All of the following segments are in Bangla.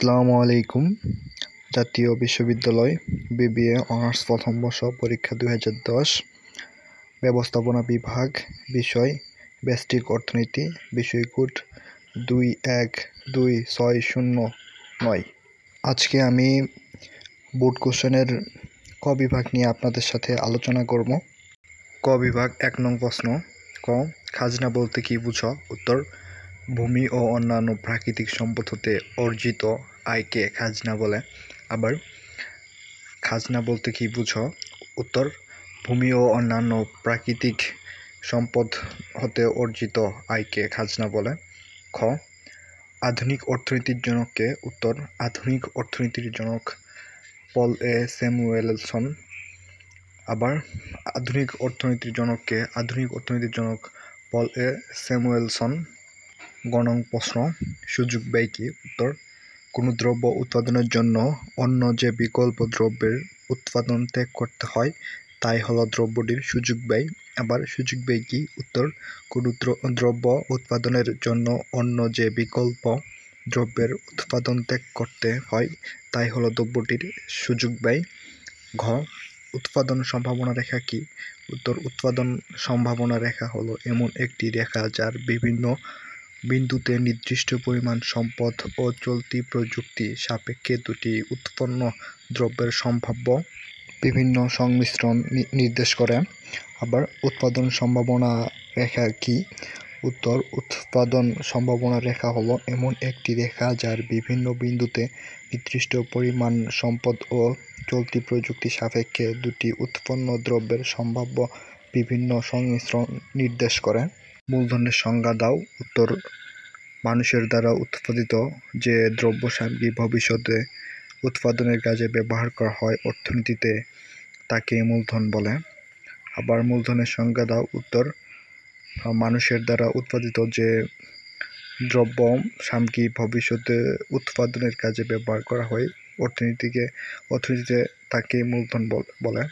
আসসালামু আলাইকুম। জাতীয় বিশ্ববিদ্যালয় বিবিএ অনার্স প্রথম বর্ষ পরীক্ষা 2010, ব্যবস্থাপনা বিভাগ, বিষয় ব্যষ্টিক অর্থনীতি, বিষয় কোড 212609। আজকে আমি বোর্ড কোশ্চেনের ক বিভাগ নিয়ে আপনাদের সাথে আলোচনা করব। ক বিভাগ 1 নং প্রশ্ন। ক, খাজনা বলতে কি বুঝো? উত্তর, ভূমি ও অন্যান্য প্রাকৃতিক সম্পদ হতে অর্জিত আয়কে খাজনা বলে। আবার, খাজনা বলতে কি বুঝো? উত্তর, ভূমি ও অন্যান্য প্রাকৃতিক সম্পদ হতে অর্জিত আয়কে খাজনা বলে। খ, আধুনিক অর্থনীতির জনককে? উত্তর, আধুনিক অর্থনীতির জনক পল এ স্যামুয়েলসন। আবার, আধুনিক অর্থনীতির জনককে? আধুনিক অর্থনীতির জনক পল এ স্যামুয়েলসন। গ নং প্রশ্ন, সুযোগ ব্যয় কি? উত্তর, কোনো দ্রব্য উৎপাদনের জন্য অন্য যে বিকল্প দ্রব্যের উৎপাদন ত্যাগ করতে হয় তাই হলো দ্রব্যটির সুযোগ ব্যয়। আবার, সুযোগ ব্যয় কি? উত্তর, কোনো দ্রব্য উৎপাদনের জন্য অন্য যে বিকল্প দ্রব্যের উৎপাদন ত্যাগ করতে হয় তাই হলো দ্রব্যটির সুযোগ ব্যয়। ঘ, উৎপাদন সম্ভাবনা রেখা কি? উত্তর, উৎপাদন সম্ভাবনা রেখা হলো এমন একটি রেখা যার বিভিন্ন বিন্দুতে নির্দিষ্ট পরিমাণ সম্পদ ও চলতি প্রযুক্তি সাপেক্ষে দুটি উৎপন্ন দ্রব্যের সম্ভাব্য বিভিন্ন সংমিশ্রণ নির্দেশ করে। আবার, উৎপাদন সম্ভাবনা রেখা কি? উত্তর, উৎপাদন সম্ভাবনা রেখা হলো এমন একটি রেখা যার বিভিন্ন বিন্দুতে নির্দিষ্ট পরিমাণ সম্পদ ও চলতি প্রযুক্তি সাপেক্ষে দুটি উৎপন্ন দ্রব্যের সম্ভাব্য বিভিন্ন সংমিশ্রণ নির্দেশ করে। মূলধনের সংজ্ঞা দাও। উত্তর, মানুষের দ্বারা উৎপাদিত যে দ্রব্য সামগ্রী ভবিষ্যতে উৎপাদনের কাজে ব্যবহার করা হয় অর্থনীতিতে তাকে মূলধন বলে। আবার, মূলধনের সংজ্ঞা দাও। উত্তর, মানুষের দ্বারা উৎপাদিত যে দ্রব্য সামগ্রী ভবিষ্যতে উৎপাদনের কাজে ব্যবহার করা হয় অর্থনীতিতে তাকে মূলধন বলে।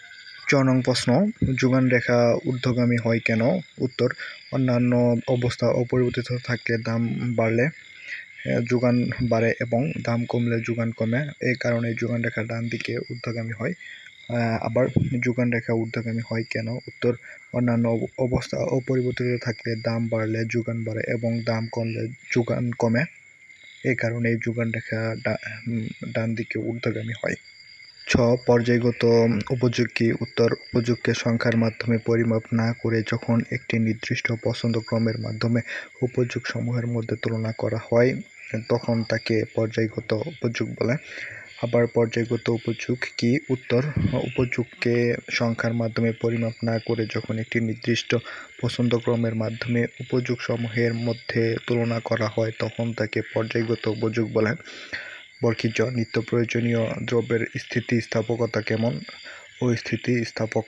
4 নং প্রশ্ন, যোগান রেখা ঊর্ধ্বগামী হয় কেন? উত্তর, অন্যান্য অবস্থা অপরিবর্তিত থাকলে দাম বাড়লে যোগান বাড়ে এবং দাম কমলে যোগান কমে, এই কারণে যোগান রেখা ডান দিকে ঊর্ধ্বগামী হয়। আবার, যোগান রেখা ঊর্ধ্বগামী হয় কেন? উত্তর, অন্যান্য অবস্থা অপরিবর্তিত থাকলে দাম বাড়লে যোগান বাড়ে এবং দাম কমলে যোগান কমে, এই কারণে যোগান রেখা ডান দিকে ঊর্ধ্বগামী হয়। 6, পর্যায়গত উপযোগ কি? উত্তর, উপযোগকে সংখ্যার মাধ্যমে পরিমাপ না করে যখন একটি নির্দিষ্ট পছন্দ ক্রমের মাধ্যমে উপযোগ সমূহের মধ্যে তুলনা করা হয় তখন তাকে পর্যায়গত উপযোগ বলে। আবার, পর্যায়গত উপযোগ কি? উত্তর, উপযোগকে সংখ্যার মাধ্যমে পরিমাপ না করে যখন একটি নির্দিষ্ট পছন্দ ক্রমের মাধ্যমে উপযোগ সমূহের মধ্যে তুলনা করা হয় তখন তাকে পর্যায়গত উপযোগ বলে। বর্গীজ, নিত্য প্রয়োজনীয় দ্রব্যের স্থিতিস্থাপকতা কেমন? অস্থিতিস্থাপক।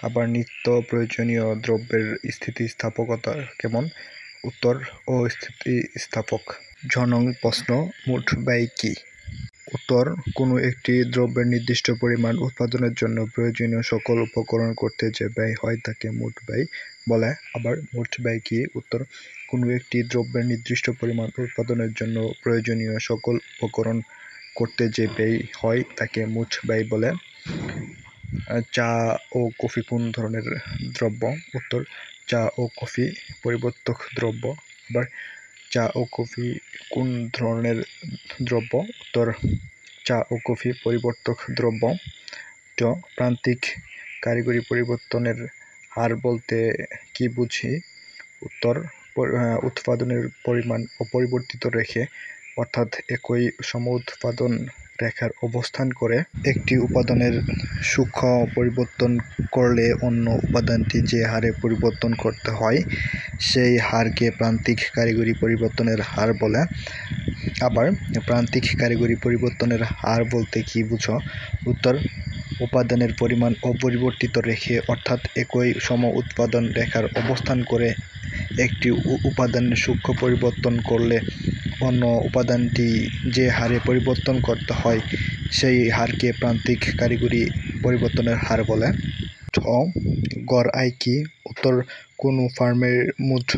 আবার, নিত্য প্রয়োজনীয় দ্রব্যের স্থিতিস্থাপকতা কেমন? উত্তর, অস্থিতিস্থাপক। ঝ নং প্রশ্ন, মোট ব্যয় কি? উত্তর, কোনো একটি দ্রব্যের নির্দিষ্ট পরিমাণ উৎপাদনের জন্য প্রয়োজনীয় সকল উপকরণ করতে যে ব্যয় হয় তাকে মোট ব্যয় বলে। আবার, মোট ব্যয় কি? উত্তর, কোনো একটি দ্রব্যের নির্দিষ্ট পরিমাণ উৎপাদনের জন্য প্রয়োজনীয় সকল উপকরণ করতে যে ব্যয় হয় তাকে মোট ব্যয় বলে। চা ও কফি কোন ধরনের দ্রব্য? উত্তর, চা ও কফি পরিবর্তক দ্রব্য। আবার, চা ও কফি কোন ধরনের দ্রব্য? উত্তর, চা ও কফি পরিবর্তক দ্রব্য। প্রান্তিক কারিগরি পরিবর্তনের হার বলতে কি বুঝি? উত্তর, উৎপাদনের পরিমাণ অপরিবর্তিত রেখে অর্থাৎ একই সমউৎপাদন রেখার অবস্থান করে একটি উপাদানের সূক্ষ্ম পরিবর্তন করলে অন্য উপাদানটি যে হারে পরিবর্তন করতে হয় সেই হারকে প্রান্তিক কারিগরি পরিবর্তনের হার বলে। আবার, প্রান্তিক কারিগরি পরিবর্তনের হার বলতে কি বুঝো? উত্তর, উপাদানের পরিমাণ অপরিবর্তিত রেখে অর্থাৎ একই সম উৎপাদন রেখার অবস্থান করে একটি উপাদানের সূক্ষ্ম পরিবর্তন করলে অন্য উপাদানটি যে হারে পরিবর্তন করতে হয় সেই হারকে প্রান্তিক কারিগরি পরিবর্তনের হার বলে। গড় আয় কি? উত্তর কোনো ফার্মের মোট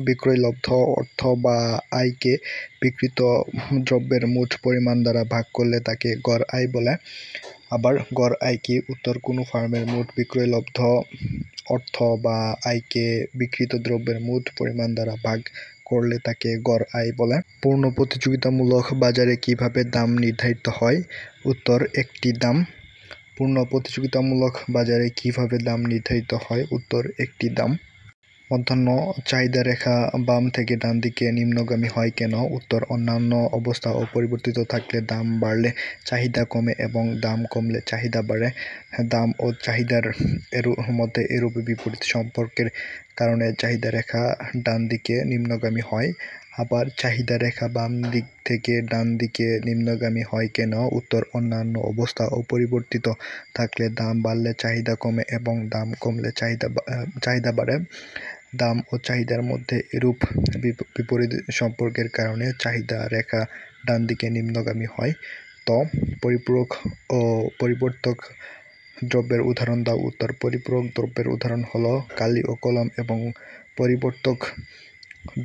বিক্রয়লব্ধ অর্থ বা আয়কে বিক্রিত দ্রব্যের মোট পরিমাণ দ্বারা ভাগ করলে তাকে গড় আয় বলে। আবার গড় আয় কি? উত্তর কোনো ফার্মের মোট বিক্রয়লব্ধ অর্থ বা আয়কে বিক্রিত দ্রব্যের মোট পরিমাণ দ্বারা ভাগ করলে তাকে গড় আয় বলে। পূর্ণ প্রতিযোগিতামূলক বাজারে কিভাবে দাম নির্ধারিত হয়? উত্তর একটি দাম। পূর্ণ প্রতিযোগিতামূলক বাজারে কিভাবে দাম নির্ধারিত হয়? উত্তর একটি দাম। মধ্যাহ্ন চাহিদা রেখা বাম থেকে ডান দিকে নিম্নগামী হয় কেন? উত্তর অন্যান্য অবস্থা অপরিবর্তিত থাকলে দাম বাড়লে চাহিদা কমে এবং দাম কমলে চাহিদা বাড়ে। দাম ও চাহিদার মধ্যে এরূপ বিপরীত সম্পর্কের কারণে চাহিদা রেখা ডান দিকে নিম্নগামী হয়। আবার চাহিদা রেখা বাম দিক থেকে ডান দিকে নিম্নগামী হয় কেন? উত্তর অন্যান্য অবস্থা অপরিবর্তিত থাকলে দাম বাড়লে চাহিদা কমে এবং দাম কমলে চাহিদা বাড়ে। দাম ও চাহিদার মধ্যে এরূপ বিপরীত সম্পর্কের কারণে চাহিদা রেখা ডান দিকে নিম্নগামী হয়। তো পরিপূরক ও পরিবর্তক দ্রব্যের উদাহরণ দাও। উত্তর পরিপূরক দ্রব্যের উদাহরণ হলো কালি ও কলম এবং পরিবর্তক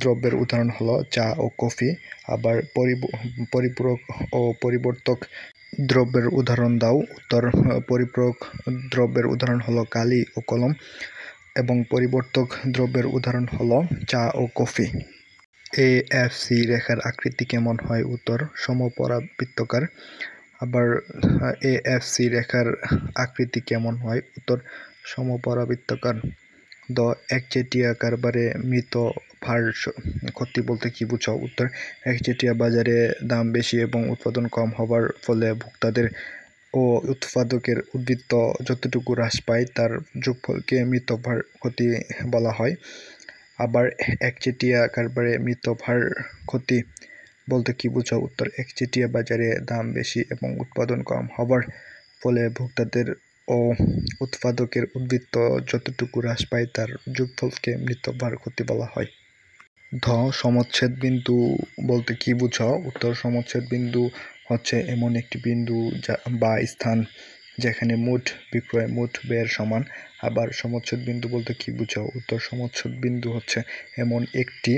দ্রব্যের উদাহরণ হলো চা ও কফি। আবার পরিপূরক ও পরিবর্তক দ্রব্যের উদাহরণ দাও। উত্তর পরিপূরক দ্রব্যের উদাহরণ হলো কালি ও কলম এবং পরিবর্তক দ্রব্যের উদাহরণ হলো চা ও কফি। AFC রেখার আকৃতি কেমন হয়? উত্তর সমপরাবৃত্তাকার। আবার AFC রেখার আকৃতি কেমন হয়? উত্তর সমপরাবৃত্তাকার। একচেটিয়া কারবারে মৃত ভার ক্ষতি বলতে কি বোঝাও? উত্তর একচেটিয়া বাজারে দাম বেশি এবং উৎপাদন কম হবার ফলে ভোক্তাদের ও উৎপাদকের উদ্বৃত্ত যতটুকু হ্রাস পায় তার যোগফলকে মৃত ভার ক্ষতি বলা হয়। আবার একচেটিয়া কারবারে মৃত ভার ক্ষতি বলতে কি বোঝাও? উত্তর একচেটিয়া বাজারে দাম বেশি এবং উৎপাদন কম হবার ফলে ভোক্তাদের ও উৎপাদকের উদ্বৃত্ত যতটুকু হ্রাস পায় তার যোগফলকে মৃত ভার ক্ষতি বলা হয়। সমচ্ছেদ বিন্দু বলতে কি বোঝাও? উত্তর সমচ্ছেদ বিন্দু হচ্ছে এমন একটি বিন্দু বা স্থান যেখানে মোট বিক্রয় মোট ব্যয়ের সমান। আবার সমচ্ছেদ বিন্দু বলতে কি বোঝাও? উত্তর সমচ্ছেদ বিন্দু হচ্ছে এমন একটি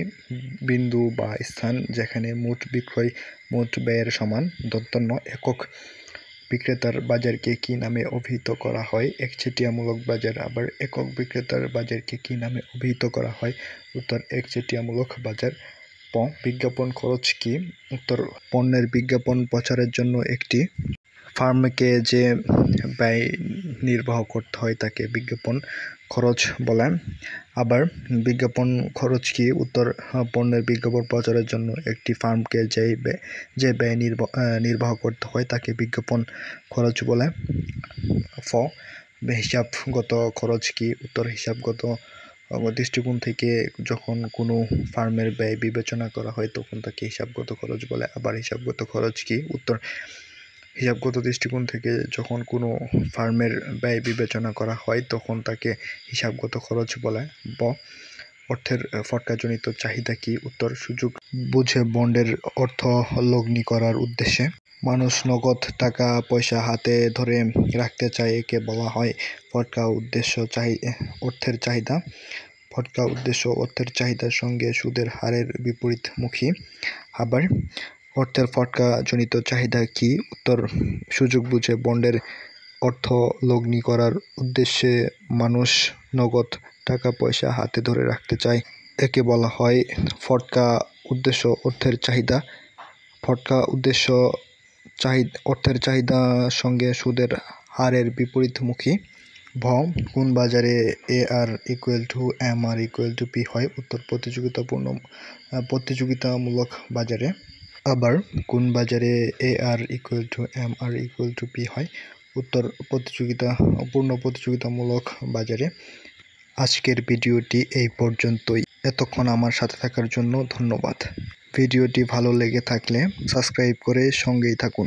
বিন্দু বা স্থান যেখানে মোট বিক্রয় মোট ব্যয়ের সমান। একক বিক্রেতার বাজারকে কি নামে অভিহিত করা হয়? একচেটিয়ামূলক বাজার। আবার একক বিক্রেতার বাজারকে কি নামে অভিহিত করা হয়? উত্তর একচেটিয়ামূলক বাজার। বিজ্ঞাপন খরচ কি? উত্তর পণ্যের বিজ্ঞাপন প্রচারের জন্য একটি ফার্মকে যে ব্যয় নির্বাহ করতে হয় তাকে বিজ্ঞাপন খরচ বলে। আবার বিজ্ঞাপন খরচ কি? উত্তর পণ্যের বিজ্ঞাপন প্রচারের জন্য একটি ফার্মকে যে ব্যয় নির্বাহ করতে হয় তাকে বিজ্ঞাপন খরচ বলে। হিসাবগত খরচ কি? উত্তর হিসাবগত দৃষ্টিকোণ থেকে যখন কোনো ফার্মের ব্যয় বিবেচনা করা হয় তখন তাকে হিসাবগত খরচ বলে। আবার হিসাবগত খরচ কি? উত্তর হিসাবগত দৃষ্টিকোণ থেকে যখন কোনো ফার্মের ব্যয় বিবেচনা করা হয় তখন তাকে হিসাবগত খরচ বলে। অর্থের ফটকাজনিত চাহিদা কি? উত্তর সুযোগ বুঝে বন্ডের অর্থ লগ্নি করার উদ্দেশ্যে মানুষ নগদ টাকা পয়সা হাতে ধরে রাখতে চায়, একে বলা হয় ফটকা উদ্দেশ্য অর্থের চাহিদা। ফটকা উদ্দেশ্য অর্থের চাহিদার সঙ্গে সুদের হারের বিপরীতমুখী। আবার অর্থের ফটকা জনিত চাহিদা কি? উত্তর সুযোগ বুঝে বন্ডের অর্থ লগ্নি করার উদ্দেশ্যে মানুষ নগদ টাকা পয়সা হাতে ধরে রাখতে চায়, একে বলা হয় ফটকা উদ্দেশ্য অর্থের চাহিদা। ফটকা উদ্দেশ্য অর্থের চাহিদার সঙ্গে সুদের হারের বিপরীতমুখী। কোন বাজারে AR = MR = P হয়? উত্তর প্রতিযোগিতামূলক বাজারে। আবার কোন বাজারে AR = MR = P হয়? উত্তর পূর্ণ প্রতিযোগিতামূলক বাজারে। আজকের ভিডিওটি এই পর্যন্তই। এতক্ষণ আমার সাথে থাকার জন্য ধন্যবাদ। ভিডিওটি ভালো লেগে থাকলে সাবস্ক্রাইব করে সঙ্গেই থাকুন।